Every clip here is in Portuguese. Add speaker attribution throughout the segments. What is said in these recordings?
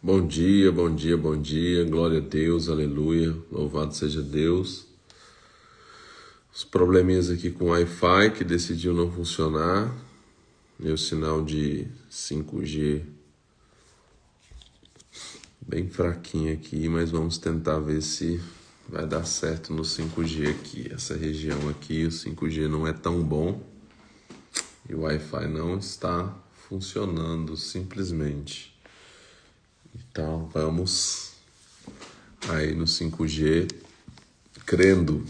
Speaker 1: Bom dia, bom dia, bom dia, glória a Deus, aleluia, louvado seja Deus. Os probleminhas aqui com o Wi-Fi que decidiu não funcionar, meu sinal de 5G bem fraquinho aqui, mas vamos tentar ver se vai dar certo no 5G aqui. Essa região aqui, o 5G não é tão bom e o Wi-Fi não está funcionando simplesmente. Então vamos aí no 5G crendo.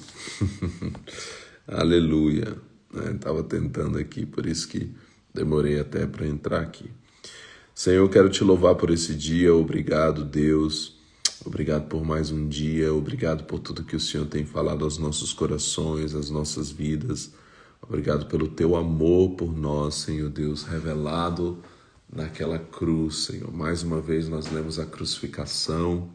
Speaker 1: Aleluia. Estava tentando aqui, por isso que demorei até para entrar aqui. Senhor, eu quero te louvar por esse dia. Obrigado, Deus. Obrigado por mais um dia. Obrigado por tudo que o Senhor tem falado aos nossos corações, às nossas vidas. Obrigado pelo teu amor por nós, Senhor Deus, revelado naquela cruz, Senhor. Mais uma vez nós lemos a crucificação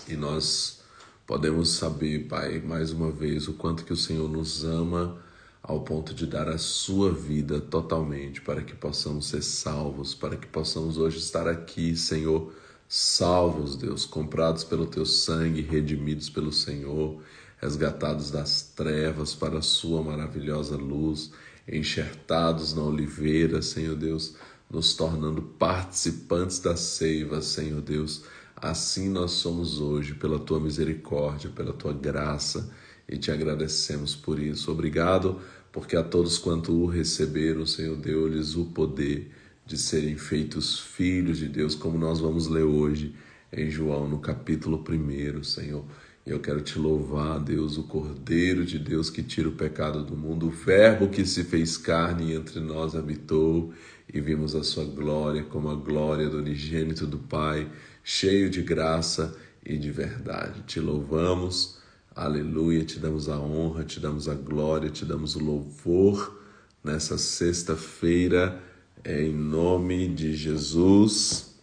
Speaker 1: e nós podemos saber, Pai, mais uma vez, o quanto que o Senhor nos ama ao ponto de dar a sua vida totalmente para que possamos ser salvos, para que possamos hoje estar aqui, Senhor, salvos, Deus, comprados pelo teu sangue, redimidos pelo Senhor, resgatados das trevas para a sua maravilhosa luz, enxertados na oliveira, Senhor Deus, nos tornando participantes da seiva, Senhor Deus. Assim nós somos hoje, pela tua misericórdia, pela tua graça, e te agradecemos por isso. Obrigado, porque a todos quanto o receberam, o Senhor deu-lhes o poder de serem feitos filhos de Deus, como nós vamos ler hoje em João, no capítulo 1, Senhor. E eu quero te louvar, Deus, o Cordeiro de Deus que tira o pecado do mundo, o Verbo que se fez carne e entre nós habitou, e vimos a sua glória como a glória do unigênito do Pai, cheio de graça e de verdade. Te louvamos, aleluia, te damos a honra, te damos a glória, te damos o louvor nessa sexta-feira, em nome de Jesus.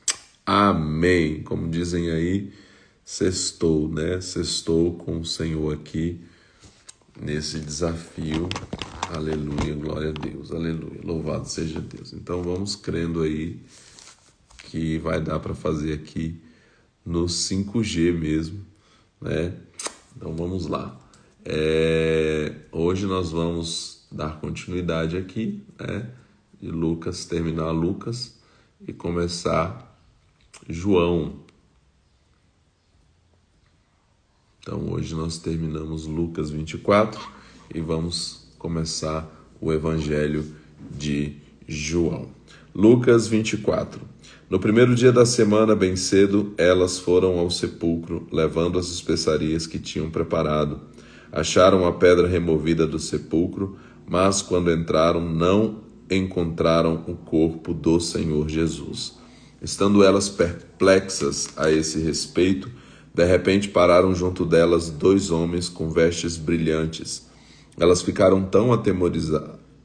Speaker 1: Amém. Como dizem aí, sextou, né? Sextou com o Senhor aqui nesse desafio. Aleluia, glória a Deus, aleluia, louvado seja Deus. Então vamos crendo aí que vai dar para fazer aqui no 5G mesmo, né? Então vamos lá. Hoje nós vamos dar continuidade aqui, né? De Lucas, terminar Lucas e começar João. Então hoje nós terminamos Lucas 24 e vamos começar o Evangelho de João. Lucas 24. No primeiro dia da semana, bem cedo, elas foram ao sepulcro, levando as especiarias que tinham preparado. Acharam a pedra removida do sepulcro, mas quando entraram, não encontraram o corpo do Senhor Jesus. Estando elas perplexas a esse respeito, de repente pararam junto delas 2 homens com vestes brilhantes. Elas ficaram tão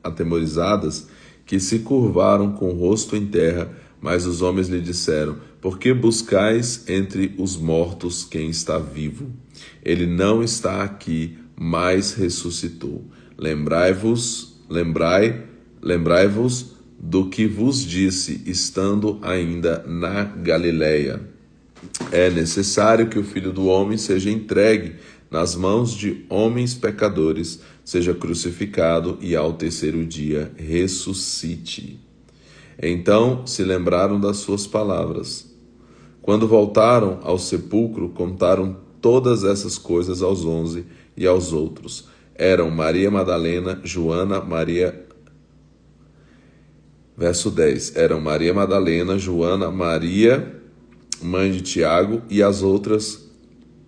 Speaker 1: atemorizadas que se curvaram com o rosto em terra, mas os homens lhe disseram: por que buscais entre os mortos quem está vivo? Ele não está aqui, mas ressuscitou. Lembrai-vos do que vos disse, estando ainda na Galileia. É necessário que o Filho do Homem seja entregue nas mãos de homens pecadores, seja crucificado e ao terceiro dia ressuscite. Então se lembraram das suas palavras. Quando voltaram ao sepulcro, contaram todas essas coisas aos 11 e aos outros. Eram Maria Madalena, Joana, Maria... Verso 10. Eram Maria Madalena, Joana, Maria, mãe de Tiago, e as outras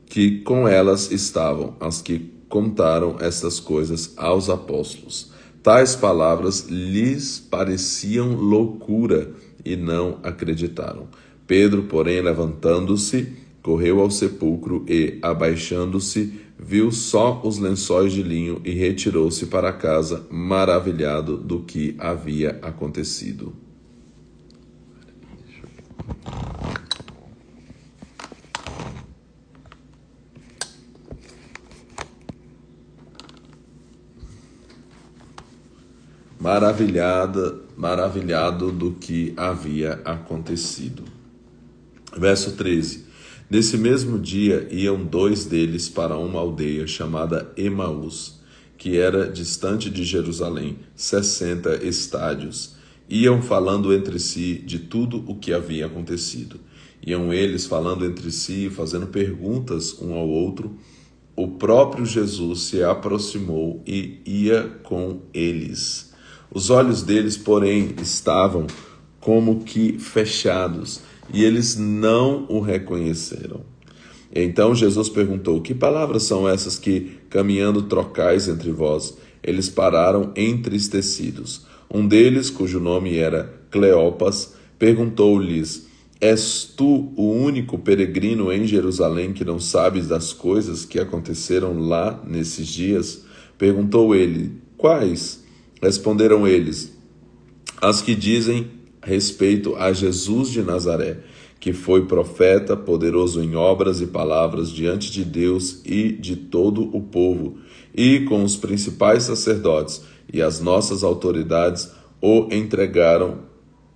Speaker 1: que com elas estavam, as que contaram estas coisas aos apóstolos. Tais palavras lhes pareciam loucura e não acreditaram. Pedro, porém, levantando-se, correu ao sepulcro e, abaixando-se, viu só os lençóis de linho e retirou-se para casa, maravilhado do que havia acontecido. Maravilhado do que havia acontecido. Verso 13. Nesse mesmo dia iam dois deles para uma aldeia chamada Emaús, que era distante de Jerusalém, 60 estádios. Iam falando entre si de tudo o que havia acontecido. Iam eles falando entre si, fazendo perguntas um ao outro. O próprio Jesus se aproximou e ia com eles. Os olhos deles, porém, estavam como que fechados, e eles não o reconheceram. Então Jesus perguntou: que palavras são essas que, caminhando, trocais entre vós? Eles pararam entristecidos. Um deles, cujo nome era Cleopas, perguntou-lhes: és tu o único peregrino em Jerusalém que não sabes das coisas que aconteceram lá nesses dias? Perguntou ele: quais? Responderam eles: as que dizem respeito a Jesus de Nazaré, que foi profeta, poderoso em obras e palavras diante de Deus e de todo o povo, e com os principais sacerdotes e as nossas autoridades o entregaram,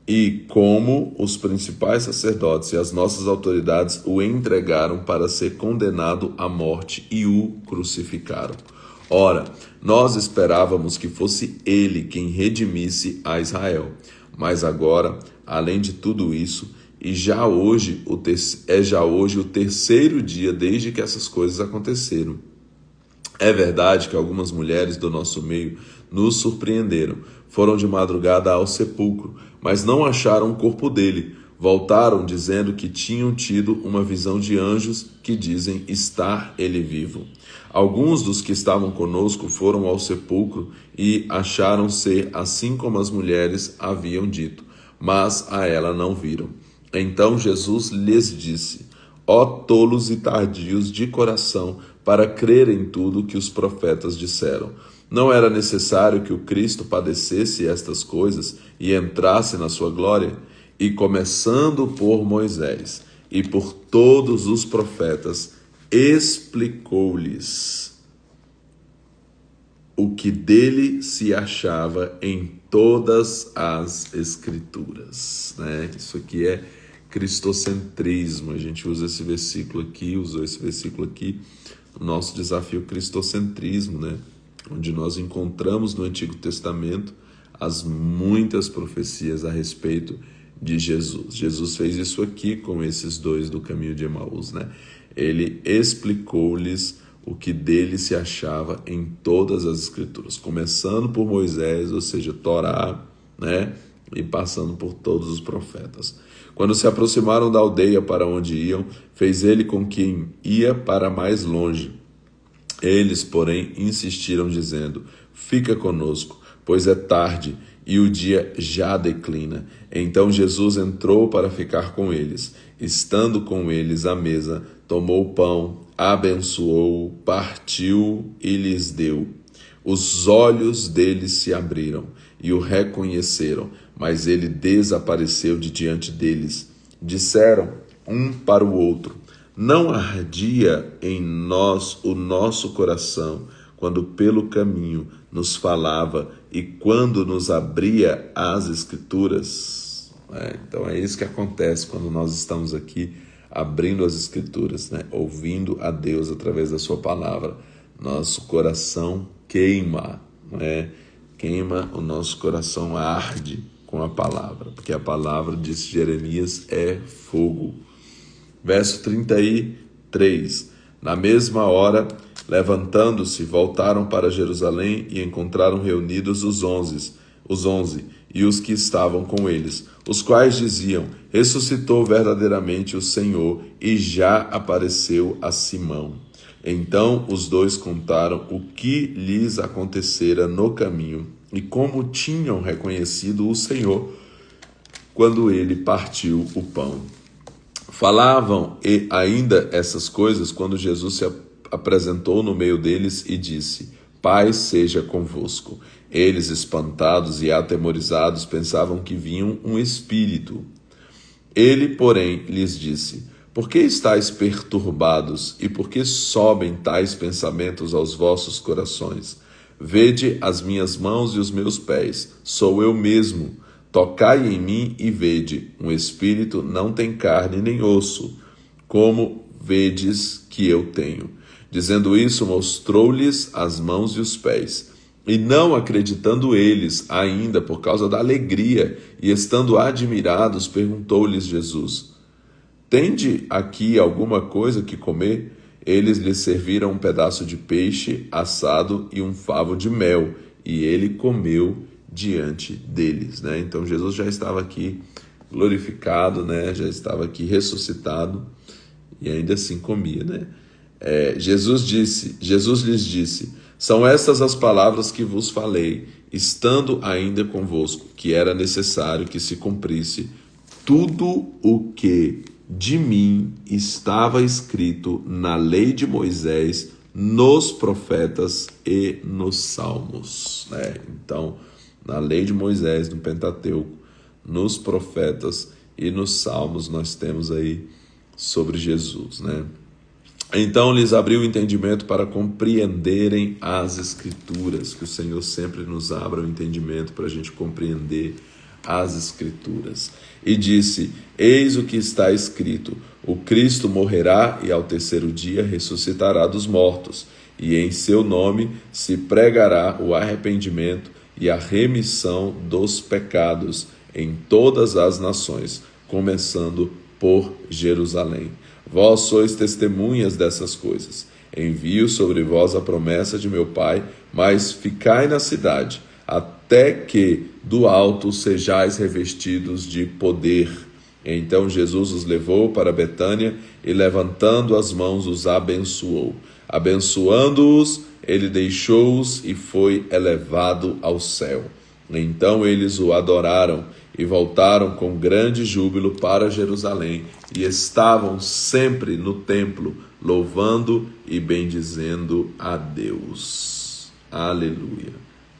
Speaker 1: e como os principais sacerdotes e as nossas autoridades o entregaram para ser condenado à morte e o crucificaram. Ora, nós esperávamos que fosse ele quem redimisse a Israel. Mas agora, além de tudo isso, é já hoje o terceiro dia desde que essas coisas aconteceram. É verdade que algumas mulheres do nosso meio nos surpreenderam. Foram de madrugada ao sepulcro, mas não acharam o corpo dele. Voltaram dizendo que tinham tido uma visão de anjos que dizem estar ele vivo. Alguns dos que estavam conosco foram ao sepulcro e acharam ser assim como as mulheres haviam dito, mas a ela não viram. Então Jesus lhes disse: ó tolos e tardios de coração, para crer em tudo que os profetas disseram. Não era necessário que o Cristo padecesse estas coisas e entrasse na sua glória? E começando por Moisés e por todos os profetas, explicou-lhes o que dele se achava em todas as Escrituras. Isso aqui é cristocentrismo. A gente usa esse versículo aqui, usou esse versículo aqui no nosso desafio cristocentrismo, onde nós encontramos no Antigo Testamento as muitas profecias a respeito de Jesus. Jesus fez isso aqui com esses dois do caminho de Emaús, Ele explicou-lhes o que dele se achava em todas as Escrituras, começando por Moisés, ou seja, Torá, e passando por todos os profetas. Quando se aproximaram da aldeia para onde iam, fez ele com quem ia para mais longe. Eles, porém, insistiram, dizendo: fica conosco, pois é tarde e o dia já declina. Então Jesus entrou para ficar com eles. Estando com eles à mesa, tomou o pão, abençoou-o, partiu e lhes deu. Os olhos deles se abriram e o reconheceram, mas ele desapareceu de diante deles. Disseram um para o outro: não ardia em nós o nosso coração quando pelo caminho nos falava e quando nos abria as Escrituras? Então é isso que acontece quando nós estamos aqui abrindo as Escrituras, ouvindo a Deus através da sua palavra. Nosso coração queima, queima, o nosso coração arde com a palavra, porque a palavra, disse Jeremias, é fogo. Verso 33. Na mesma hora, levantando-se, voltaram para Jerusalém e encontraram reunidos os onze e os que estavam com eles, os quais diziam: ressuscitou verdadeiramente o Senhor e já apareceu a Simão. Então os dois contaram o que lhes acontecera no caminho e como tinham reconhecido o Senhor quando ele partiu o pão. Falavam ainda essas coisas quando Jesus se apresentou no meio deles e disse: paz seja convosco. Eles, espantados e atemorizados, pensavam que viam um espírito. Ele, porém, lhes disse: por que estáis perturbados e por que sobem tais pensamentos aos vossos corações? Vede as minhas mãos e os meus pés, sou eu mesmo. tocai em mim e vede, um espírito não tem carne nem osso, como vedes que eu tenho. Dizendo isso, mostrou-lhes as mãos e os pés. E não acreditando eles ainda por causa da alegria, e estando admirados, perguntou-lhes Jesus: Tende aqui alguma coisa que comer? Eles lhe serviram um pedaço de peixe assado e um favo de mel, e ele comeu diante deles, né? Então Jesus já estava aqui glorificado, né? Já estava aqui ressuscitado e ainda assim comia, né? Jesus lhes disse: são estas as palavras que vos falei, estando ainda convosco, que era necessário que se cumprisse tudo o que de mim estava escrito na lei de Moisés, nos profetas e nos salmos, né? Então, na lei de Moisés, no Pentateuco, nos profetas e nos salmos, nós temos aí sobre Jesus, né? Então lhes abriu o entendimento para compreenderem as Escrituras, que o Senhor sempre nos abra o entendimento para a gente compreender as Escrituras. E disse: eis o que está escrito, o Cristo morrerá e ao terceiro dia ressuscitará dos mortos, e em seu nome se pregará o arrependimento e a remissão dos pecados em todas as nações, começando por Jerusalém. Vós sois testemunhas dessas coisas. Envio sobre vós a promessa de meu Pai, mas ficai na cidade, até que do alto sejais revestidos de poder. Então Jesus os levou para Betânia e, levantando as mãos, os abençoou. Abençoando-os, ele deixou-os e foi elevado ao céu. Então eles o adoraram e voltaram com grande júbilo para Jerusalém, e estavam sempre no templo, louvando e bendizendo a Deus. Aleluia.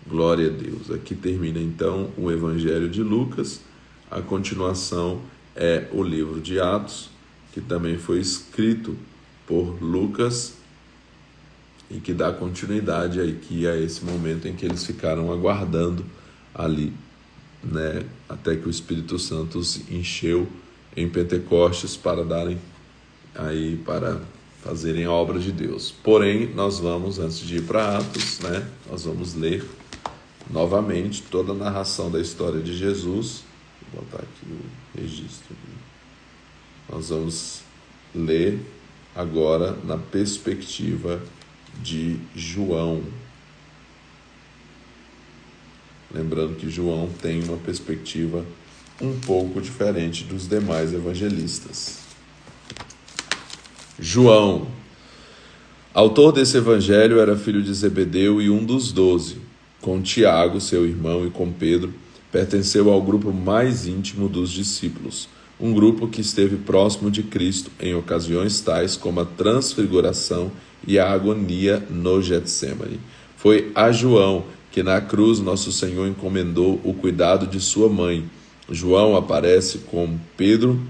Speaker 1: Glória a Deus. Aqui termina então o Evangelho de Lucas. A continuação é o livro de Atos, que também foi escrito por Lucas e que dá continuidade aqui a esse momento em que eles ficaram aguardando ali, né, até que o Espírito Santo os encheu em Pentecostes para fazerem a obra de Deus. Porém, nós vamos, antes de ir para Atos, né, nós vamos ler novamente toda a narração da história de Jesus. Vou botar aqui o registro. Nós vamos ler agora na perspectiva de João. Lembrando que João tem uma perspectiva um pouco diferente dos demais evangelistas. João, autor desse evangelho, era filho de Zebedeu e um dos 12. Com Tiago, seu irmão, e com Pedro, pertenceu ao grupo mais íntimo dos discípulos, um grupo que esteve próximo de Cristo em ocasiões tais como a transfiguração e a agonia no Getsêmani. Foi a João que na cruz nosso Senhor encomendou o cuidado de sua mãe. João aparece com Pedro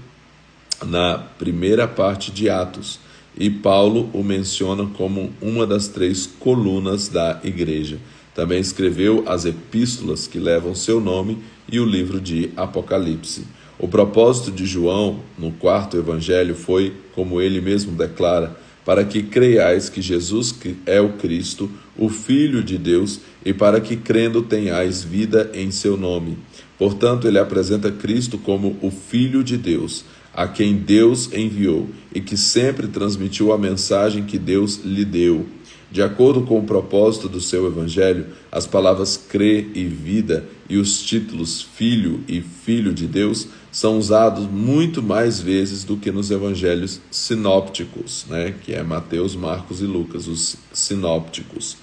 Speaker 1: na primeira parte de Atos, e Paulo o menciona como uma das 3 colunas da igreja. Também escreveu as epístolas que levam seu nome e o livro de Apocalipse. O propósito de João, no 4º evangelho, foi, como ele mesmo declara, para que creiais que Jesus é o Cristo, o Filho de Deus, e para que, crendo, tenhais vida em seu nome. Portanto, ele apresenta Cristo como o Filho de Deus, a quem Deus enviou, e que sempre transmitiu a mensagem que Deus lhe deu. De acordo com o propósito do seu evangelho, as palavras crer e vida e os títulos Filho e Filho de Deus são usados muito mais vezes do que nos evangelhos sinópticos, né? Que é Mateus, Marcos e Lucas, os sinópticos.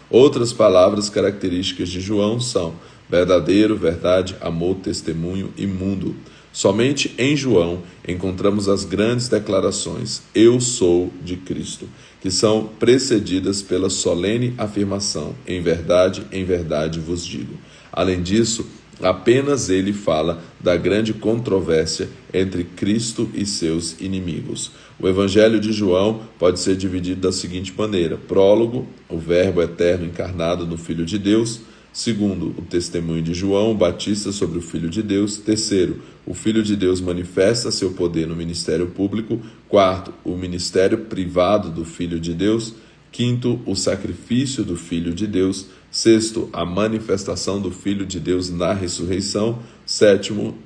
Speaker 1: Outras palavras características de João são verdadeiro, verdade, amor, testemunho e mundo. Somente em João encontramos as grandes declarações "Eu sou de Cristo", que são precedidas pela solene afirmação em verdade vos digo. Além disso, apenas ele fala da grande controvérsia entre Cristo e seus inimigos. O Evangelho de João pode ser dividido da seguinte maneira: prólogo, o Verbo eterno encarnado no Filho de Deus; Segundo, o testemunho de João Batista sobre o Filho de Deus. Terceiro, o Filho de Deus manifesta seu poder no ministério público. Quarto, o ministério privado do Filho de Deus. Quinto, o sacrifício do Filho de Deus. Sexto, a manifestação do Filho de Deus na ressurreição. Sétimo,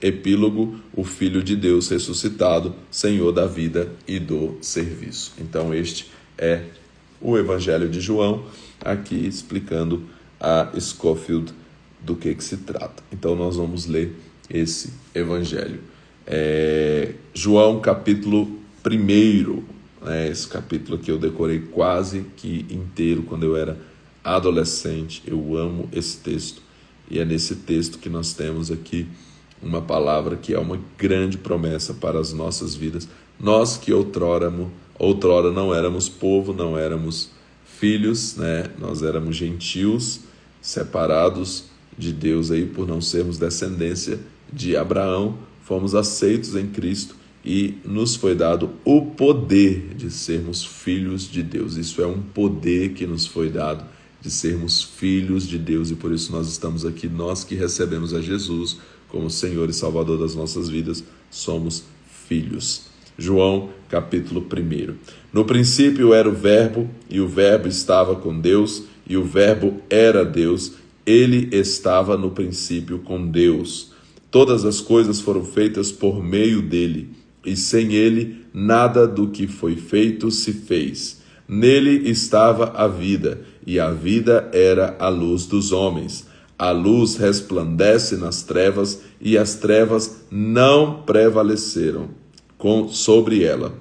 Speaker 1: epílogo, o Filho de Deus ressuscitado, Senhor da vida e do serviço. Então este é o Evangelho de João, aqui explicando a Scofield do que se trata. Então nós vamos ler esse Evangelho. João capítulo 1, esse capítulo aqui eu decorei quase que inteiro quando eu era adolescente. Eu amo esse texto e é nesse texto que nós temos aqui uma palavra que é uma grande promessa para as nossas vidas. Nós que outrora não éramos povo, não éramos filhos, nós éramos gentios, separados de Deus aí por não sermos descendência de Abraão, fomos aceitos em Cristo e nos foi dado o poder de sermos filhos de Deus. Isso é um poder que nos foi dado, de sermos filhos de Deus, e por isso nós estamos aqui, nós que recebemos a Jesus como Senhor e Salvador das nossas vidas, somos filhos. João, capítulo 1. No princípio era o Verbo, e o Verbo estava com Deus, e o Verbo era Deus. Ele estava no princípio com Deus. Todas as coisas foram feitas por meio dele, e sem ele nada do que foi feito se fez. Nele estava a vida, e a vida era a luz dos homens. A luz resplandece nas trevas, e as trevas não prevaleceram sobre ela.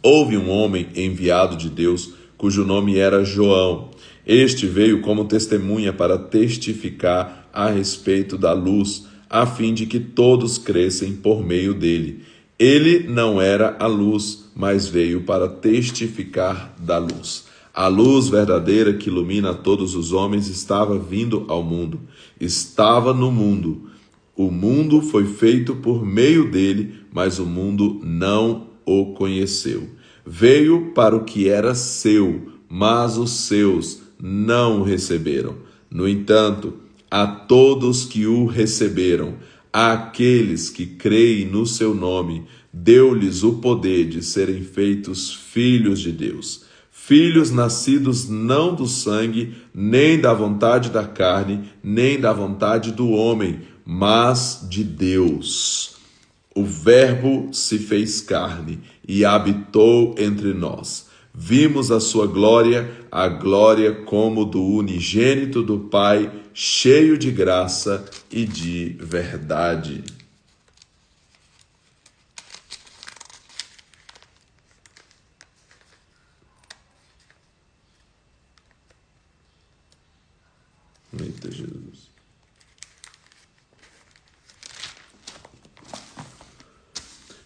Speaker 1: Houve um homem enviado de Deus, cujo nome era João. Este veio como testemunha para testificar a respeito da luz, a fim de que todos crescem por meio dele. Ele não era a luz, mas veio para testificar da luz. A luz verdadeira que ilumina todos os homens estava vindo ao mundo. Estava no mundo. O mundo foi feito por meio dele, mas o mundo não o conheceu. Veio para o que era seu, mas os seus não o receberam. No entanto, a todos que o receberam, àqueles que creem no seu nome, deu-lhes o poder de serem feitos filhos de Deus. Filhos nascidos não do sangue, nem da vontade da carne, nem da vontade do homem, mas de Deus. O Verbo se fez carne e habitou entre nós. Vimos a sua glória, a glória como do unigênito do Pai, cheio de graça e de verdade. Eita Jesus.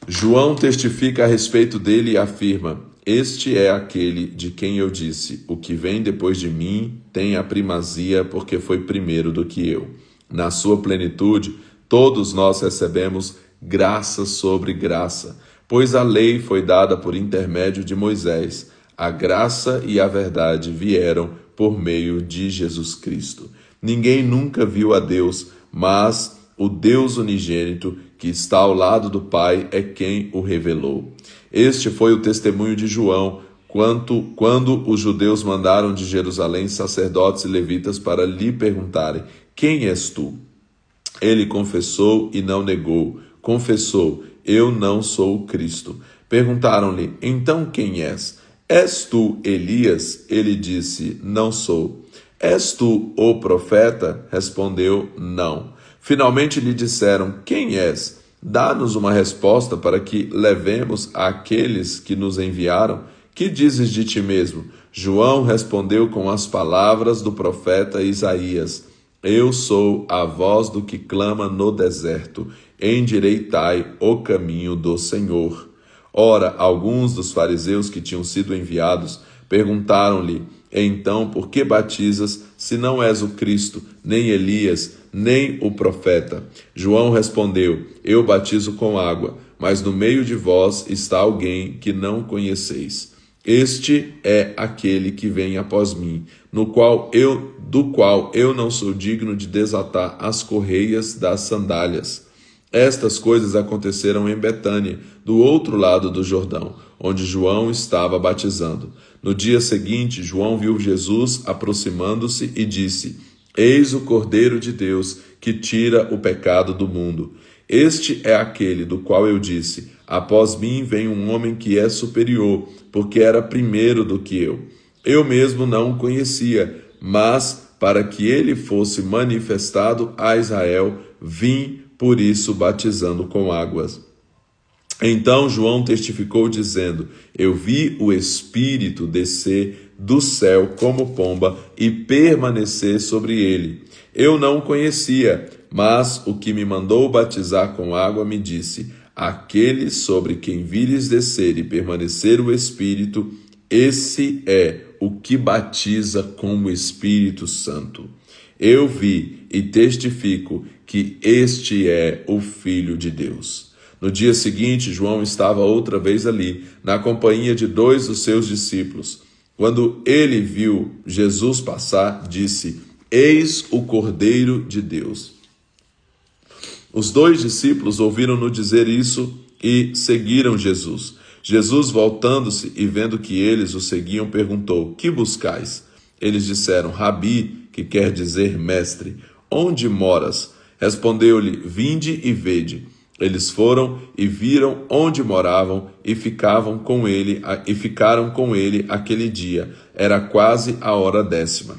Speaker 1: João testifica a respeito dele e afirma: este é aquele de quem eu disse, o que vem depois de mim tem a primazia, porque foi primeiro do que eu. Na sua plenitude, todos nós recebemos graça sobre graça, pois a lei foi dada por intermédio de Moisés. A graça e a verdade vieram por meio de Jesus Cristo. Ninguém nunca viu a Deus, mas o Deus unigênito, que está ao lado do Pai, é quem o revelou. Este foi o testemunho de João, quando os judeus mandaram de Jerusalém sacerdotes e levitas para lhe perguntarem: quem és tu? Ele confessou e não negou. Confessou: eu não sou o Cristo. Perguntaram-lhe: então quem és? És tu Elias? Ele disse: não sou. És tu o profeta? Respondeu: não. Finalmente lhe disseram: quem és? Dá-nos uma resposta para que levemos àqueles que nos enviaram. Que dizes de ti mesmo? João respondeu com as palavras do profeta Isaías: eu sou a voz do que clama no deserto, endireitai o caminho do Senhor. Ora, alguns dos fariseus que tinham sido enviados perguntaram-lhe: então, por que batizas, se não és o Cristo, nem Elias, nem o profeta? João respondeu: eu batizo com água, mas no meio de vós está alguém que não conheceis. Este é aquele que vem após mim, no qual eu do qual eu não sou digno de desatar as correias das sandálias. Estas coisas aconteceram em Betânia, do outro lado do Jordão, onde João estava batizando. No dia seguinte, João viu Jesus aproximando-se e disse: Eis o Cordeiro de Deus, que tira o pecado do mundo. Este é aquele do qual eu disse: após mim vem um homem que é superior, porque era primeiro do que eu. Eu mesmo não o conhecia, mas para que ele fosse manifestado a Israel, vim por isso batizando com águas. Então João testificou dizendo: eu vi o Espírito descer do céu como pomba e permanecer sobre ele. Eu não o conhecia, mas o que me mandou batizar com água me disse: aquele sobre quem vires descer e permanecer o Espírito, esse é o que batiza com o Espírito Santo. Eu vi e testifico que este é o Filho de Deus. No dia seguinte, João estava outra vez ali, na companhia de 2 dos seus discípulos. Quando ele viu Jesus passar, disse: Eis o Cordeiro de Deus. Os 2 discípulos ouviram-no dizer isso e seguiram Jesus. Jesus, voltando-se e vendo que eles o seguiam, perguntou: que buscais? Eles disseram: Rabi, que quer dizer mestre, onde moras? Respondeu-lhe: vinde e vede. Eles foram e viram onde moravam e ficaram com ele aquele dia. Era quase a hora 10ª.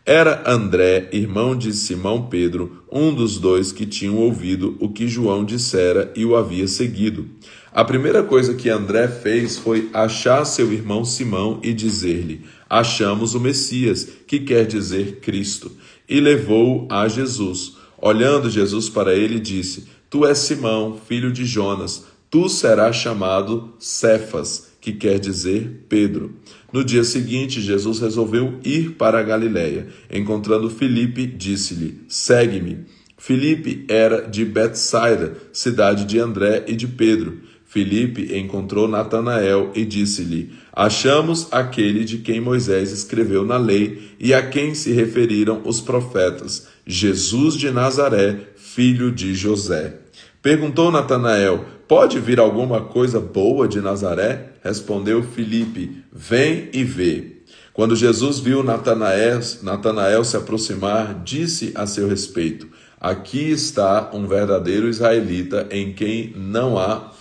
Speaker 1: Era André, irmão de Simão Pedro, um dos 2 que tinham ouvido o que João dissera e o havia seguido. A primeira coisa que André fez foi achar seu irmão Simão e dizer-lhe: achamos o Messias, que quer dizer Cristo, e levou-o a Jesus. Olhando Jesus para ele, disse: tu és Simão, filho de Jonas, tu serás chamado Cefas, que quer dizer Pedro. No dia seguinte, Jesus resolveu ir para a Galiléia. Encontrando Filipe, disse-lhe: segue-me. Filipe era de Betsaida, cidade de André e de Pedro. Filipe encontrou Natanael e disse-lhe: achamos aquele de quem Moisés escreveu na lei e a quem se referiram os profetas, Jesus de Nazaré, filho de José. Perguntou Natanael: pode vir alguma coisa boa de Nazaré? Respondeu Filipe: vem e vê. Quando Jesus viu Natanael se aproximar, disse a seu respeito: aqui está um verdadeiro israelita em quem não há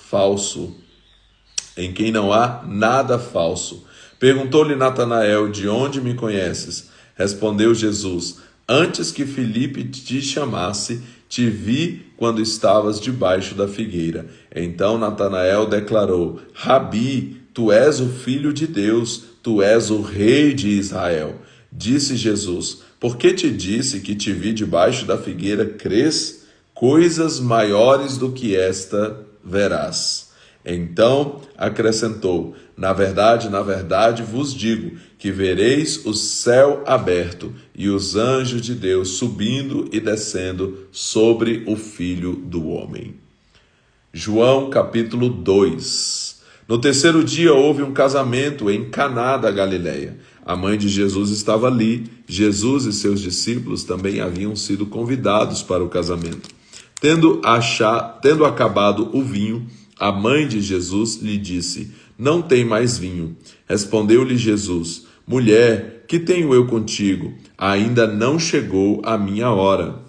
Speaker 1: nada falso. Perguntou-lhe Natanael: de onde me conheces? Respondeu Jesus: antes que Filipe te chamasse, te vi quando estavas debaixo da figueira. Então Natanael declarou: Rabi, tu és o Filho de Deus, tu és o Rei de Israel. Disse Jesus: por que te disse que te vi debaixo da figueira, crês? Coisas maiores do que esta verás. Então acrescentou: na verdade vos digo que vereis o céu aberto e os anjos de Deus subindo e descendo sobre o Filho do Homem. João capítulo 2. No 3º dia houve um casamento em Caná da Galileia. A mãe de Jesus estava ali. Jesus e seus discípulos também haviam sido convidados para o casamento. Tendo acabado o vinho, a mãe de Jesus lhe disse: não tem mais vinho. Respondeu-lhe Jesus: mulher, que tenho eu contigo? Ainda não chegou a minha hora.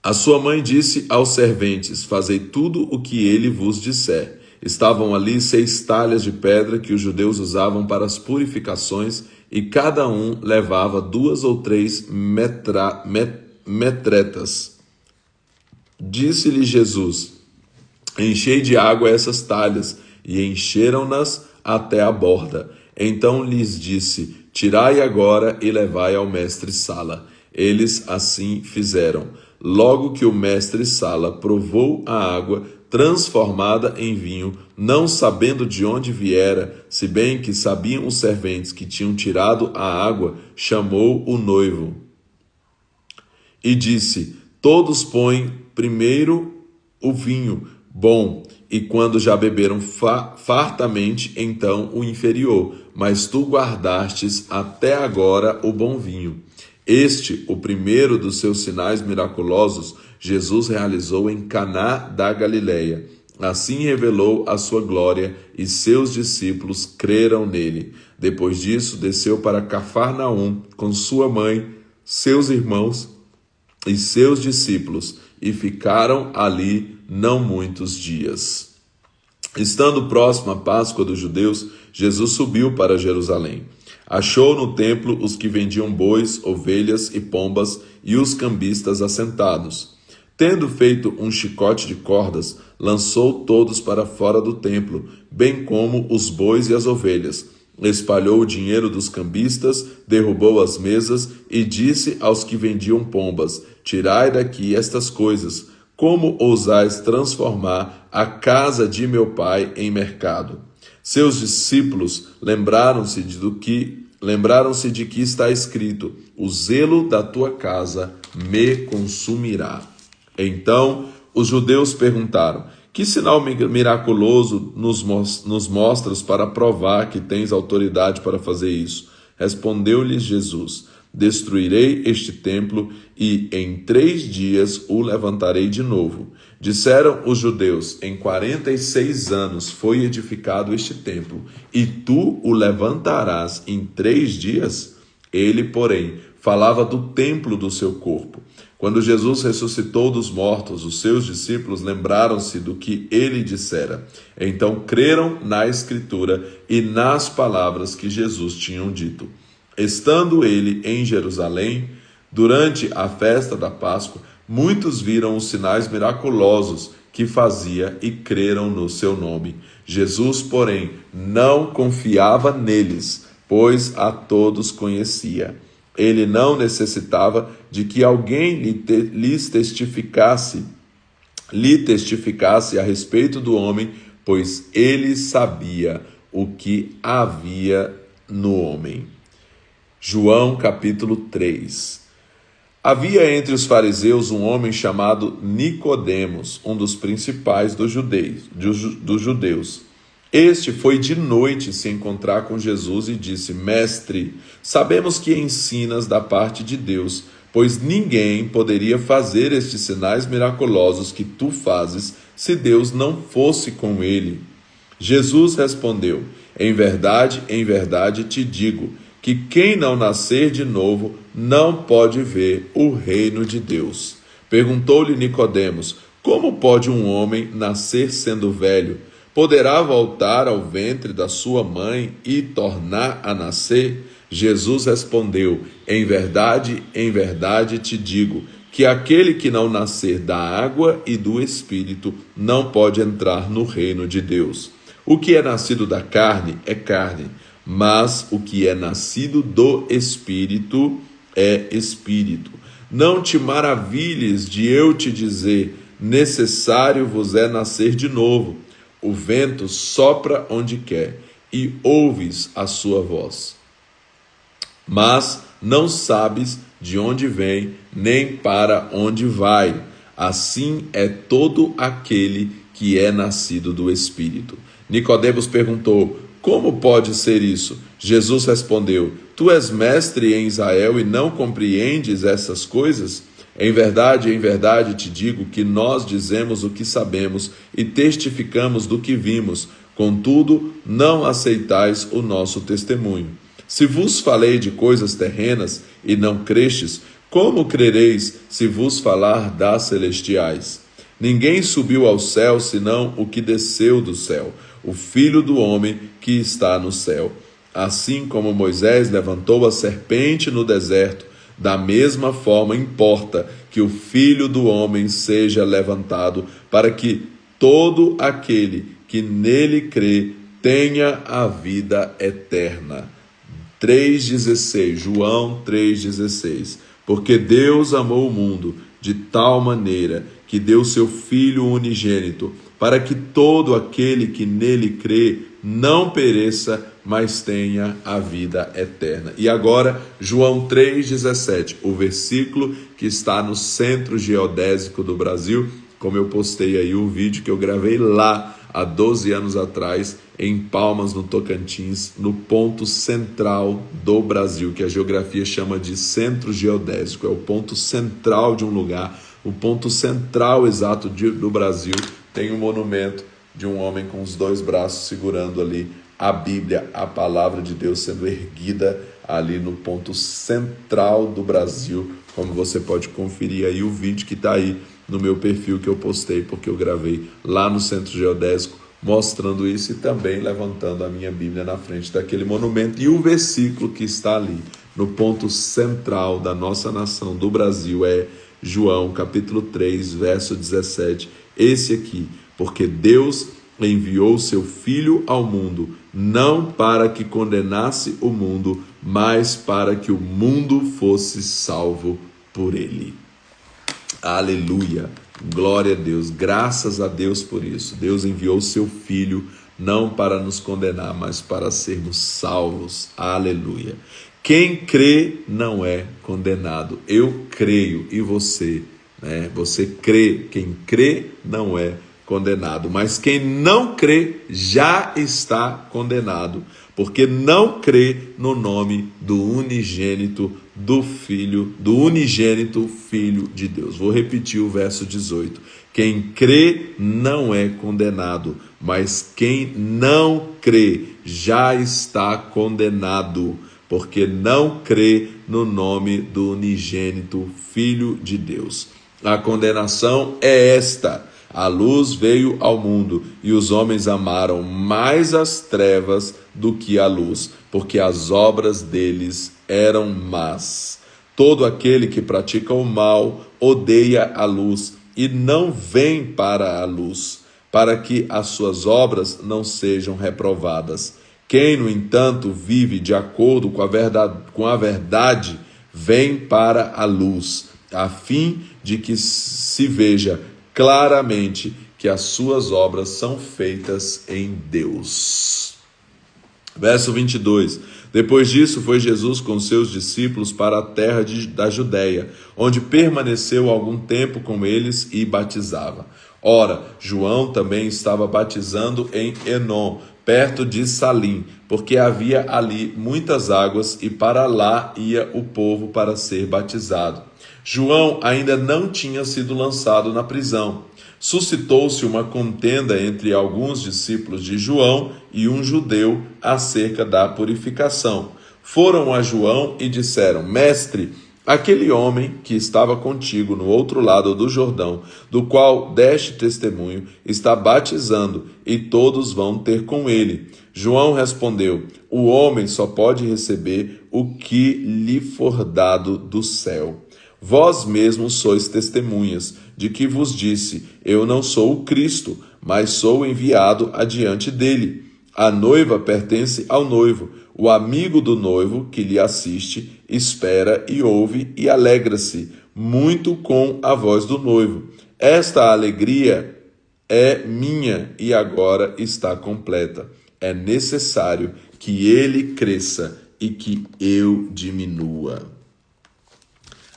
Speaker 1: A sua mãe disse aos serventes: fazei tudo o que ele vos disser. Estavam ali 6 talhas de pedra que os judeus usavam para as purificações, e cada um levava 2 ou 3 metretas. Disse-lhe Jesus: enchei de água essas talhas, e encheram-nas até a borda. Então lhes disse: tirai agora e levai ao mestre-sala. Eles assim fizeram. Logo que o mestre-sala provou a água transformada em vinho, não sabendo de onde viera, se bem que sabiam os serventes que tinham tirado a água, chamou o noivo e disse: todos põem primeiro o vinho, bom, e quando já beberam fartamente, então o inferior, mas tu guardastes até agora o bom vinho. Este, o primeiro dos seus sinais miraculosos, Jesus realizou em Caná da Galileia. Assim revelou a sua glória e seus discípulos creram nele. Depois disso, desceu para Cafarnaum com sua mãe, seus irmãos e seus discípulos, e ficaram ali não muitos dias. Estando próximo à Páscoa dos judeus, Jesus subiu para Jerusalém. Achou no templo os que vendiam bois, ovelhas e pombas e os cambistas assentados. Tendo feito um chicote de cordas, lançou todos para fora do templo, bem como os bois e as ovelhas. Espalhou o dinheiro dos cambistas, derrubou as mesas e disse aos que vendiam pombas: tirai daqui estas coisas. Como ousais transformar a casa de meu pai em mercado? Seus discípulos lembraram-se de que está escrito: o zelo da tua casa me consumirá. Então os judeus perguntaram: que sinal miraculoso nos mostras para provar que tens autoridade para fazer isso? Respondeu-lhes Jesus: destruirei este templo e em 3 dias o levantarei de novo. Disseram os judeus: em 46 anos foi edificado este templo, e tu o levantarás em 3 dias? Ele, porém, falava do templo do seu corpo. Quando Jesus ressuscitou dos mortos, os seus discípulos lembraram-se do que ele dissera. Então creram na Escritura e nas palavras que Jesus tinha dito. Estando ele em Jerusalém, durante a festa da Páscoa, muitos viram os sinais miraculosos que fazia e creram no seu nome. Jesus, porém, não confiava neles, pois a todos conhecia. Ele não necessitava de que alguém lhe testificasse a respeito do homem, pois ele sabia o que havia no homem. João capítulo 3. Havia entre os fariseus um homem chamado Nicodemos, um dos principais dos judeus. Este foi de noite se encontrar com Jesus e disse: Mestre, sabemos que ensinas da parte de Deus, pois ninguém poderia fazer estes sinais miraculosos que tu fazes se Deus não fosse com ele. Jesus respondeu: em verdade te digo, que quem não nascer de novo não pode ver o reino de Deus. Perguntou-lhe Nicodemos: como pode um homem nascer sendo velho? Poderá voltar ao ventre da sua mãe e tornar a nascer? Jesus respondeu: em verdade te digo, que aquele que não nascer da água e do Espírito não pode entrar no reino de Deus. O que é nascido da carne é carne, mas o que é nascido do Espírito é Espírito. Não te maravilhes de eu te dizer: necessário vos é nascer de novo. O vento sopra onde quer, e ouves a sua voz, mas não sabes de onde vem, nem para onde vai. Assim é todo aquele que é nascido do Espírito. Nicodemos perguntou: como pode ser isso? Jesus respondeu: tu és mestre em Israel e não compreendes essas coisas? Em verdade te digo que nós dizemos o que sabemos e testificamos do que vimos, contudo não aceitais o nosso testemunho. Se vos falei de coisas terrenas e não crestes, como crereis se vos falar das celestiais? Ninguém subiu ao céu senão o que desceu do céu, o Filho do homem que está no céu. Assim como Moisés levantou a serpente no deserto, da mesma forma importa que o Filho do homem seja levantado, para que todo aquele que nele crê tenha a vida eterna. 3,16, João 3,16. Porque Deus amou o mundo de tal maneira que deu seu Filho unigênito, para que todo aquele que nele crê não pereça, mas tenha a vida eterna. E agora, João 3,17, o versículo que está no centro geodésico do Brasil, como eu postei aí o vídeo que eu gravei lá há 12 anos atrás, em Palmas, no Tocantins, no ponto central do Brasil, que a geografia chama de centro geodésico. É o ponto central de um lugar, o ponto central exato do Brasil. Tem um monumento de um homem com os 2 braços segurando ali a Bíblia, a palavra de Deus sendo erguida ali no ponto central do Brasil, como você pode conferir aí o vídeo que está aí no meu perfil que eu postei, porque eu gravei lá no Centro Geodésico, mostrando isso e também levantando a minha Bíblia na frente daquele monumento. E o versículo que está ali no ponto central da nossa nação, do Brasil, é João capítulo 3, verso 17, esse aqui: porque Deus enviou seu Filho ao mundo, não para que condenasse o mundo, mas para que o mundo fosse salvo por ele. Aleluia, glória a Deus, graças a Deus por isso. Deus enviou seu Filho não para nos condenar, mas para sermos salvos. Aleluia. Quem crê não é condenado. Eu creio, e você, né? Você crê. Quem crê não é condenado, mas quem não crê já está condenado, porque não crê no nome do unigênito do Filho, do unigênito Filho de Deus. Vou repetir o verso 18. Quem crê não é condenado, mas quem não crê já está condenado, porque não crê no nome do unigênito Filho de Deus. A condenação é esta: a luz veio ao mundo e os homens amaram mais as trevas do que a luz, porque as obras deles eram más. Todo aquele que pratica o mal odeia a luz e não vem para a luz, para que as suas obras não sejam reprovadas. Quem, no entanto, vive de acordo com a verdade, vem para a luz, a fim de que se veja claramente que as suas obras são feitas em Deus. Verso 22. Depois disso foi Jesus com seus discípulos para a terra da Judéia, onde permaneceu algum tempo com eles e batizava. Ora, João também estava batizando em Enom, perto de Salim, porque havia ali muitas águas e para lá ia o povo para ser batizado. João ainda não tinha sido lançado na prisão. Suscitou-se uma contenda entre alguns discípulos de João e um judeu acerca da purificação. Foram a João e disseram: Mestre, aquele homem que estava contigo no outro lado do Jordão, do qual deste testemunho, está batizando, e todos vão ter com ele. João respondeu: O homem só pode receber o que lhe for dado do céu. Vós mesmos sois testemunhas de que vos disse: eu não sou o Cristo, mas sou enviado adiante dele. A noiva pertence ao noivo. O amigo do noivo que lhe assiste espera e ouve e alegra-se muito com a voz do noivo. Esta alegria é minha e agora está completa. É necessário que ele cresça e que eu diminua.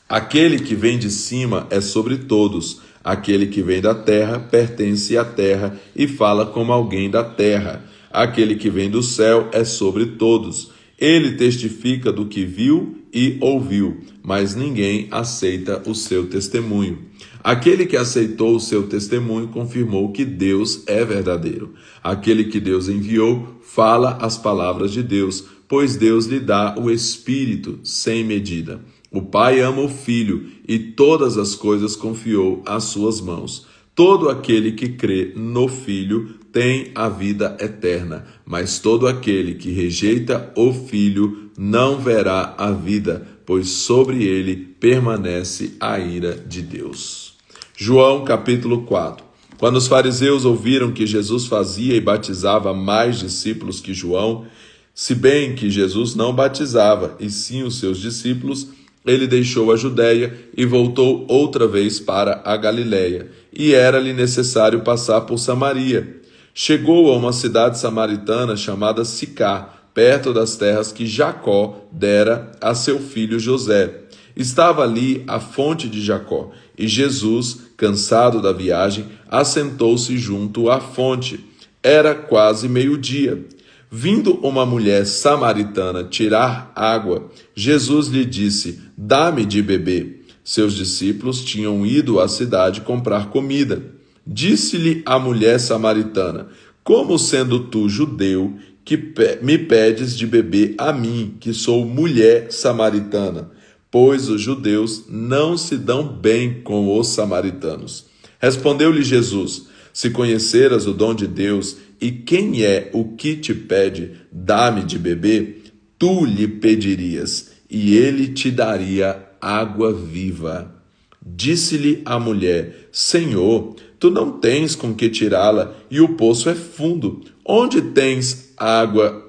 Speaker 1: Aquele que vem de cima é sobre todos. Aquele que vem da terra pertence à terra e fala como alguém da terra. Aquele que vem do céu é sobre todos. Ele testifica do que viu e ouviu, mas ninguém aceita o seu testemunho. Aquele que aceitou o seu testemunho confirmou que Deus é verdadeiro. Aquele que Deus enviou fala as palavras de Deus, pois Deus lhe dá o Espírito sem medida. O Pai ama o Filho e todas as coisas confiou às suas mãos. Todo aquele que crê no Filho tem a vida eterna, mas todo aquele que rejeita o Filho não verá a vida, pois sobre ele permanece a ira de Deus. João capítulo 4. Quando os fariseus ouviram que Jesus fazia e batizava mais discípulos que João, se bem que Jesus não batizava, e sim os seus discípulos, ele deixou a Judéia e voltou outra vez para a Galiléia, e era-lhe necessário passar por Samaria. Chegou a uma cidade samaritana chamada Sicar, perto das terras que Jacó dera a seu filho José. Estava ali a fonte de Jacó, E Jesus, cansado da viagem, assentou-se junto à fonte. Era quase meio-dia. Vindo uma mulher samaritana tirar água, Jesus lhe disse: "Dá-me de beber." Seus discípulos tinham ido à cidade comprar comida. Disse-lhe a mulher samaritana: "Como sendo tu judeu, que me pedes de beber a mim, que sou mulher samaritana?" Pois os judeus não se dão bem com os samaritanos. Respondeu-lhe Jesus: "Se conheceras o dom de Deus e quem é o que te pede, dá-me de beber, tu lhe pedirias, e ele te daria água viva." Disse-lhe a mulher: "Senhor, tu não tens com que tirá-la, e o poço é fundo. Onde tens água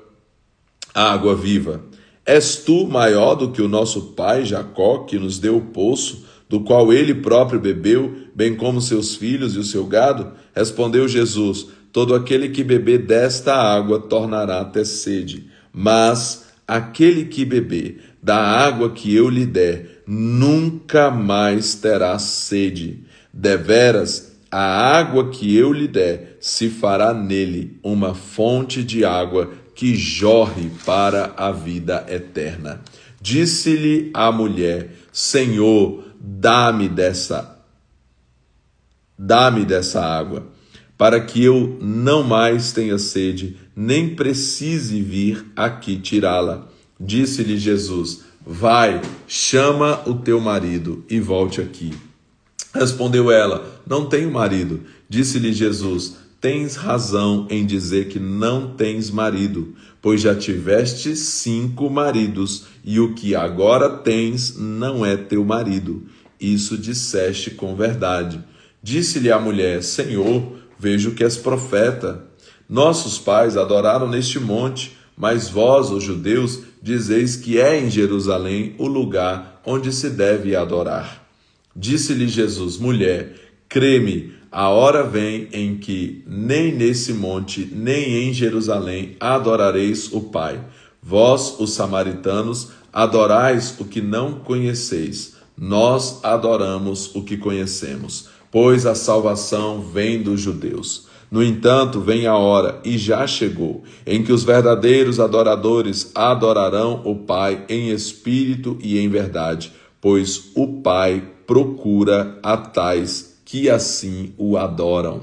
Speaker 1: viva? És tu maior do que o nosso pai Jacó, que nos deu o poço, do qual ele próprio bebeu, bem como seus filhos e o seu gado?" Respondeu Jesus: "Todo aquele que beber desta água tornará a ter sede, mas aquele que beber da água que eu lhe der, nunca mais terá sede. Deveras, a água que eu lhe der se fará nele uma fonte de água que jorre para a vida eterna." Disse-lhe a mulher: "Senhor, dá-me dessa água, para que eu não mais tenha sede, nem precise vir aqui tirá-la." Disse-lhe Jesus: "Vai, chama o teu marido e volte aqui." Respondeu ela: "Não tenho marido." Disse-lhe Jesus: "Tens razão em dizer que não tens marido, pois já tiveste 5 maridos, e o que agora tens não é teu marido. Isso disseste com verdade." Disse-lhe a mulher: "Senhor, vejo que és profeta. Nossos pais adoraram neste monte, mas vós, os judeus, dizeis que é em Jerusalém o lugar onde se deve adorar." Disse-lhe Jesus: "Mulher, crê-me, a hora vem em que nem nesse monte, nem em Jerusalém adorareis o Pai. Vós, os samaritanos, adorais o que não conheceis. Nós adoramos o que conhecemos, pois a salvação vem dos judeus. No entanto, vem a hora, e já chegou, em que os verdadeiros adoradores adorarão o Pai em espírito e em verdade, pois o Pai procura a tais que assim o adorem.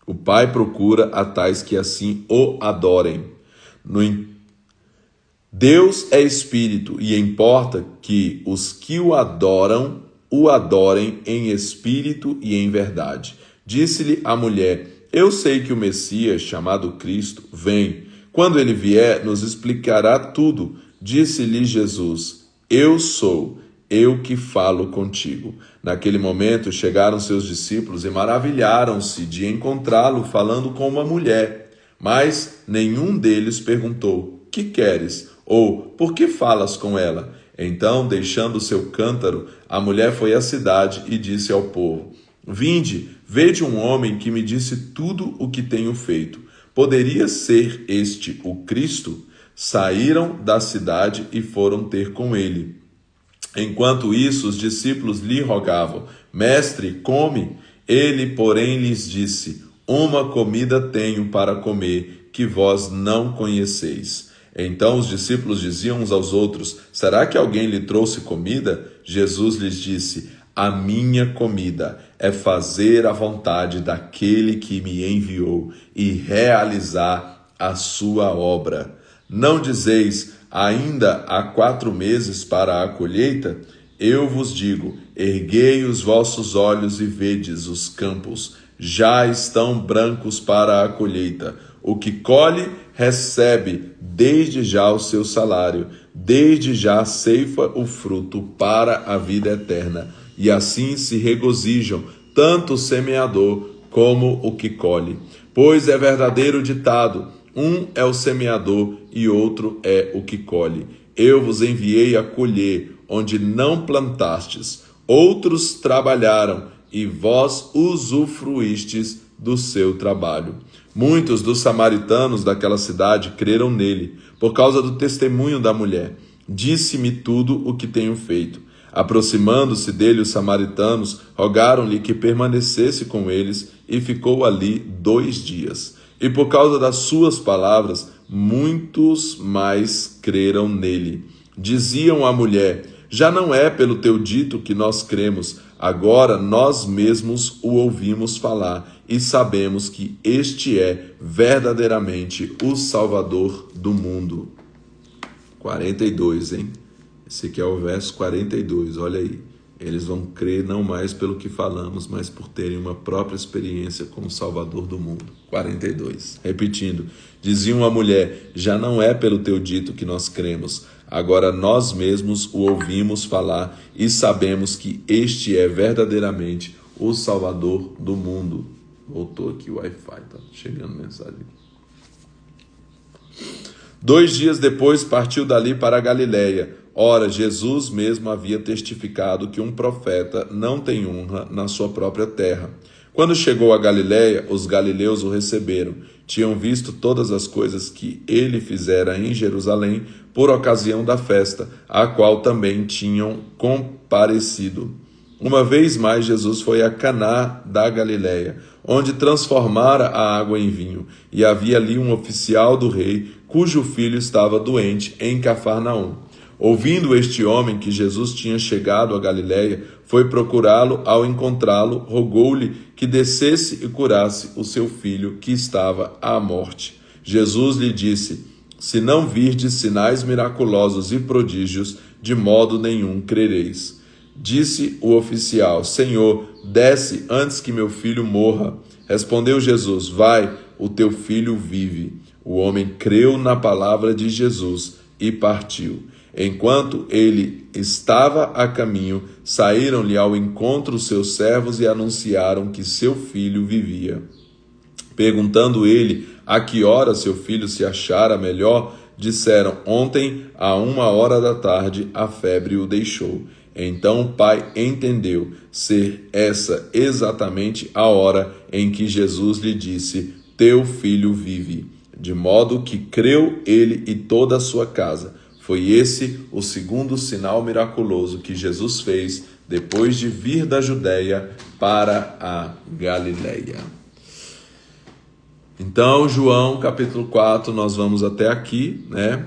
Speaker 1: O Pai procura a tais que assim o adorem. Deus é espírito, e importa que os que o adorem em espírito e em verdade." Disse-lhe a mulher: "Eu sei que o Messias, chamado Cristo, vem. Quando ele vier, nos explicará tudo." Disse-lhe Jesus: "Eu sou, eu que falo contigo." Naquele momento chegaram seus discípulos e maravilharam-se de encontrá-lo falando com uma mulher. Mas nenhum deles perguntou: "Que queres?" ou "Por que falas com ela?" Então, deixando o seu cântaro, a mulher foi à cidade e disse ao povo: "Vinde, vede um homem que me disse tudo o que tenho feito. Poderia ser este o Cristo?" Saíram da cidade e foram ter com ele. Enquanto isso, os discípulos lhe rogavam: "Mestre, come." Ele, porém, lhes disse: "Uma comida tenho para comer, que vós não conheceis." Então os discípulos diziam uns aos outros: "Será que alguém lhe trouxe comida?" Jesus lhes disse: "A minha comida é fazer a vontade daquele que me enviou e realizar a sua obra. Não dizeis: ainda há 4 meses para a colheita? Eu vos digo: erguei os vossos olhos e vedes os campos, já estão brancos para a colheita. O que colhe recebe desde já o seu salário, desde já ceifa o fruto para a vida eterna. E assim se regozijam tanto o semeador como o que colhe. Pois é verdadeiro ditado: um é o semeador e outro é o que colhe. Eu vos enviei a colher onde não plantastes. Outros trabalharam e vós usufruístes do seu trabalho." Muitos dos samaritanos daquela cidade creram nele, por causa do testemunho da mulher. Disse-me tudo o que tenho feito. Aproximando-se dele, os samaritanos rogaram-lhe que permanecesse com eles, e ficou ali 2 dias. E por causa das suas palavras, muitos mais creram nele. Diziam à mulher: já não é pelo teu dito que nós cremos, agora nós mesmos o ouvimos falar e sabemos que este é verdadeiramente o Salvador do mundo. 42, hein? Esse aqui é o verso 42, olha aí. Eles vão crer não mais pelo que falamos, mas por terem uma própria experiência com o Salvador do mundo. 42. Repetindo, diziam à mulher: já não é pelo teu dito que nós cremos, agora nós mesmos o ouvimos falar e sabemos que este é verdadeiramente o Salvador do mundo. Voltou aqui o Wi-Fi, tá chegando mensagem. 2 dias depois partiu dali para a Galiléia. Ora, Jesus mesmo havia testificado que um profeta não tem honra na sua própria terra. Quando chegou a Galiléia, os galileus o receberam. Tinham visto todas as coisas que ele fizera em Jerusalém por ocasião da festa, a qual também tinham comparecido. Uma vez mais Jesus foi a Caná da Galiléia, onde transformara a água em vinho, e havia ali um oficial do rei, cujo filho estava doente em Cafarnaum. Ouvindo este homem que Jesus tinha chegado a Galiléia, foi procurá-lo. Ao encontrá-lo, rogou-lhe que descesse e curasse o seu filho, que estava à morte. Jesus lhe disse: se não virdes sinais miraculosos e prodígios, de modo nenhum crereis. Disse o oficial: Senhor, desce antes que meu filho morra. Respondeu Jesus: vai, o teu filho vive. O homem creu na palavra de Jesus e partiu. Enquanto ele estava a caminho, saíram-lhe ao encontro os seus servos e anunciaram que seu filho vivia. Perguntando ele a que hora seu filho se achara melhor, disseram: ontem, à 1h da tarde, a febre o deixou. Então o pai entendeu ser essa exatamente a hora em que Jesus lhe disse: teu filho vive. De modo que creu ele e toda a sua casa. Foi esse o segundo sinal miraculoso que Jesus fez depois de vir da Judéia para a Galiléia. Então, João, capítulo 4, nós vamos até aqui, né?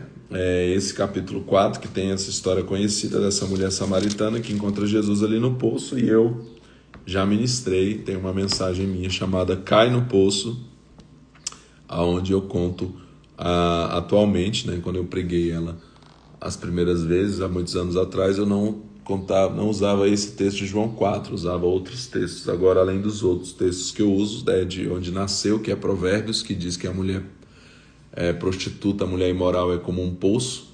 Speaker 1: Esse capítulo 4 que tem essa história conhecida dessa mulher samaritana que encontra Jesus ali no poço, e eu já ministrei, tem uma mensagem minha chamada Cai no Poço, aonde eu conto atualmente, né, quando eu preguei ela as primeiras vezes, há muitos anos atrás, eu não usava esse texto de João 4, usava outros textos. Agora, além dos outros textos que eu uso, de onde nasceu, que é Provérbios, que diz que a mulher prostituta, a mulher imoral é como um poço,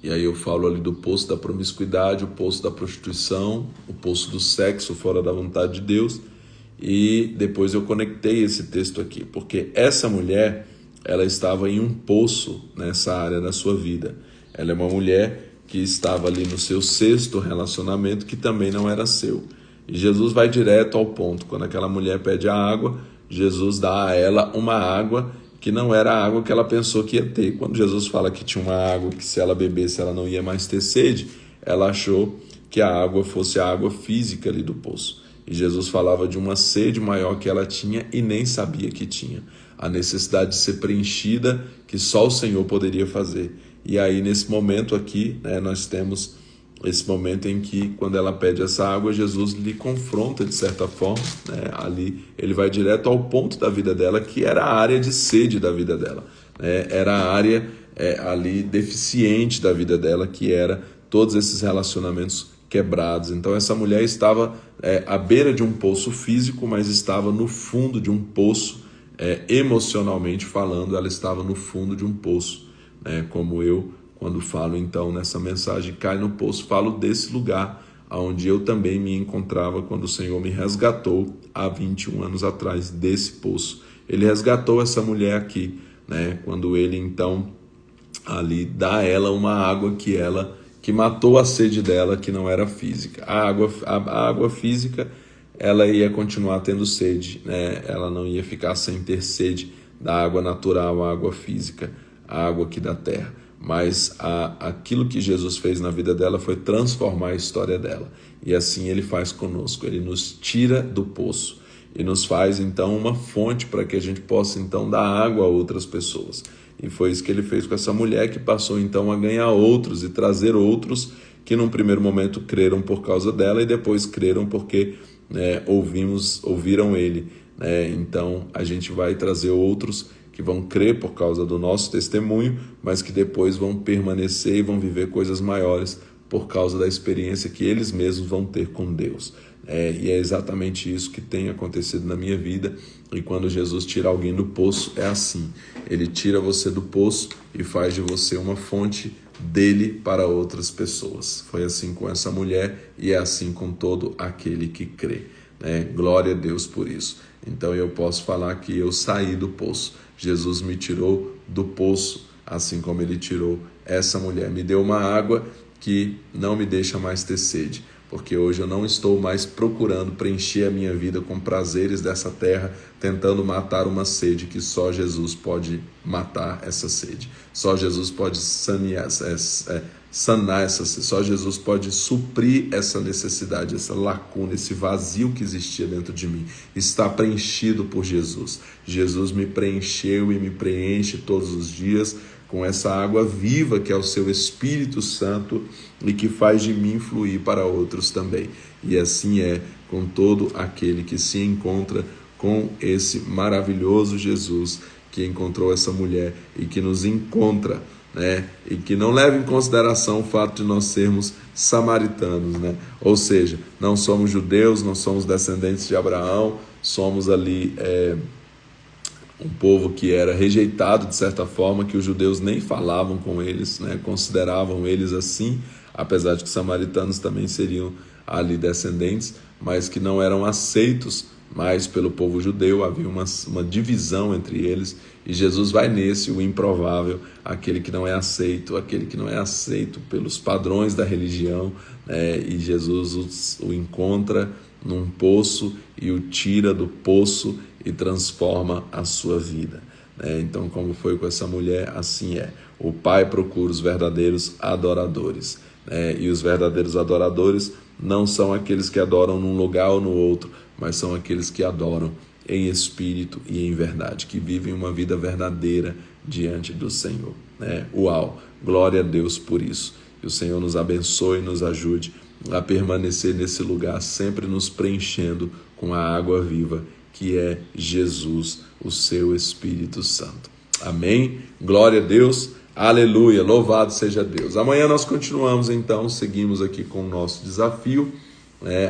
Speaker 1: e aí eu falo ali do poço da promiscuidade, o poço da prostituição, o poço do sexo fora da vontade de Deus, e depois eu conectei esse texto aqui, porque essa mulher, ela estava em um poço nessa área da sua vida. Ela é uma mulher que estava ali no seu 6º relacionamento, que também não era seu. E Jesus vai direto ao ponto. Quando aquela mulher pede a água, Jesus dá a ela uma água que não era a água que ela pensou que ia ter. Quando Jesus fala que tinha uma água que se ela bebesse ela não ia mais ter sede, ela achou que a água fosse a água física ali do poço. E Jesus falava de uma sede maior que ela tinha e nem sabia que tinha. A necessidade de ser preenchida que só o Senhor poderia fazer. E aí, nesse momento aqui, né, nós temos esse momento em que, quando ela pede essa água, Jesus lhe confronta de certa forma, né? Ali ele vai direto ao ponto da vida dela, que era a área de sede da vida dela, né? Era a área ali deficiente da vida dela, que era todos esses relacionamentos quebrados. Então essa mulher estava à beira de um poço físico, mas estava no fundo de um poço, emocionalmente falando, ela estava no fundo de um poço. Como eu, quando falo então nessa mensagem Cai no Poço, falo desse lugar onde eu também me encontrava quando o Senhor me resgatou há 21 anos atrás, desse poço. Ele resgatou essa mulher aqui, né? Quando ele então ali dá a ela uma água que matou a sede dela, que não era física. A água física, ela ia continuar tendo sede, né? Ela não ia ficar sem ter sede da água natural, a água física, a água aqui da terra. mas aquilo que Jesus fez na vida dela foi transformar a história dela. E assim Ele faz conosco, Ele nos tira do poço e nos faz então uma fonte para que a gente possa então dar água a outras pessoas. E foi isso que Ele fez com essa mulher, que passou então a ganhar outros e trazer outros que num primeiro momento creram por causa dela e depois creram porque ouviram Ele. Então a gente vai trazer outros que vão crer por causa do nosso testemunho, mas que depois vão permanecer e vão viver coisas maiores por causa da experiência que eles mesmos vão ter com Deus. E é exatamente isso que tem acontecido na minha vida. E quando Jesus tira alguém do poço, é assim. Ele tira você do poço e faz de você uma fonte dele para outras pessoas. Foi assim com essa mulher e é assim com todo aquele que crê. Glória a Deus por isso. Então eu posso falar que eu saí do poço. Jesus me tirou do poço, assim como Ele tirou essa mulher. Me deu uma água que não me deixa mais ter sede, porque hoje eu não estou mais procurando preencher a minha vida com prazeres dessa terra, tentando matar uma sede que só Jesus pode matar essa sede. Só Jesus pode sanar essa sede. Só Jesus pode suprir essa necessidade, essa lacuna, esse vazio que existia dentro de mim. Está preenchido por Jesus. Jesus me preencheu e me preenche todos os dias com essa água viva que é o seu Espírito Santo e que faz de mim fluir para outros também. E assim é com todo aquele que se encontra com esse maravilhoso Jesus que encontrou essa mulher e que nos encontra, e que não leva em consideração o fato de nós sermos samaritanos, Ou seja, não somos judeus, não somos descendentes de Abraão, somos ali um povo que era rejeitado de certa forma, que os judeus nem falavam com eles, consideravam eles assim, apesar de que os samaritanos também seriam ali descendentes, mas que não eram aceitos mais pelo povo judeu. Havia uma divisão entre eles, e Jesus vai nesse, o improvável, aquele que não é aceito pelos padrões da religião, e Jesus o encontra num poço e o tira do poço e transforma a sua vida. Então, como foi com essa mulher, assim é. O Pai procura os verdadeiros adoradores, e os verdadeiros adoradores não são aqueles que adoram num lugar ou no outro, mas são aqueles que adoram em espírito e em verdade, que vivem uma vida verdadeira diante do Senhor. Uau! Glória a Deus por isso. Que o Senhor nos abençoe e nos ajude a permanecer nesse lugar, sempre nos preenchendo com a água viva, que é Jesus, o seu Espírito Santo. Amém? Glória a Deus. Aleluia, louvado seja Deus. Amanhã nós continuamos, então, seguimos aqui com o nosso desafio.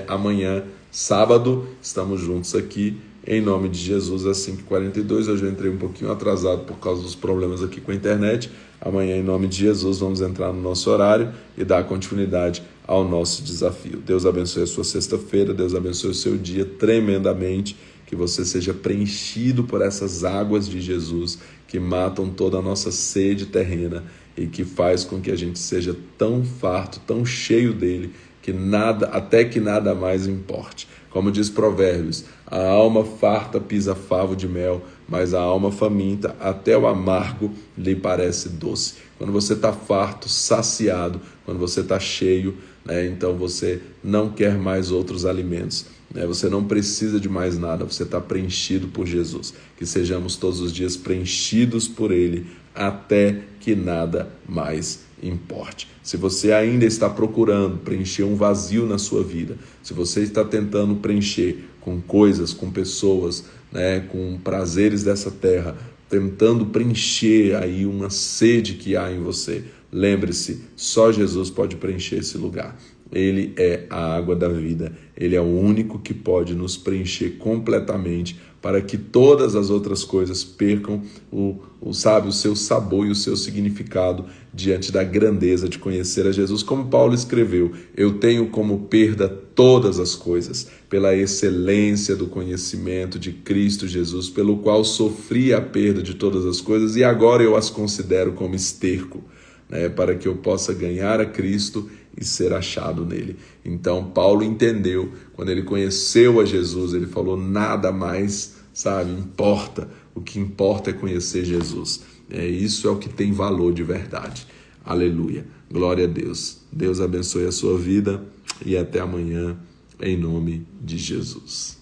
Speaker 1: Amanhã, sábado, estamos juntos aqui, em nome de Jesus, às 5h42. Hoje eu entrei um pouquinho atrasado por causa dos problemas aqui com a internet. Amanhã, em nome de Jesus, vamos entrar no nosso horário e dar continuidade ao nosso desafio. Deus abençoe a sua sexta-feira, Deus abençoe o seu dia tremendamente, que você seja preenchido por essas águas de Jesus que matam toda a nossa sede terrena e que faz com que a gente seja tão farto, tão cheio dele, que até que nada mais importe. Como diz Provérbios, a alma farta pisa favo de mel, mas a alma faminta até o amargo lhe parece doce. Quando você está farto, saciado, quando você está cheio, então você não quer mais outros alimentos. Você não precisa de mais nada, você está preenchido por Jesus. Que sejamos todos os dias preenchidos por Ele até que nada mais importe. Se você ainda está procurando preencher um vazio na sua vida, se você está tentando preencher com coisas, com pessoas, com prazeres dessa terra, tentando preencher aí uma sede que há em você, lembre-se, só Jesus pode preencher esse lugar. Ele é a água da vida, Ele é o único que pode nos preencher completamente para que todas as outras coisas percam o seu sabor e o seu significado diante da grandeza de conhecer a Jesus. Como Paulo escreveu, eu tenho como perda todas as coisas, pela excelência do conhecimento de Cristo Jesus, pelo qual sofri a perda de todas as coisas e agora eu as considero como esterco, para que eu possa ganhar a Cristo e ser achado nele. Então Paulo entendeu, quando ele conheceu a Jesus, ele falou, nada mais, importa, o que importa é conhecer Jesus. Isso é o que tem valor de verdade. Aleluia. Glória a Deus. Deus abençoe a sua vida e até amanhã, em nome de Jesus.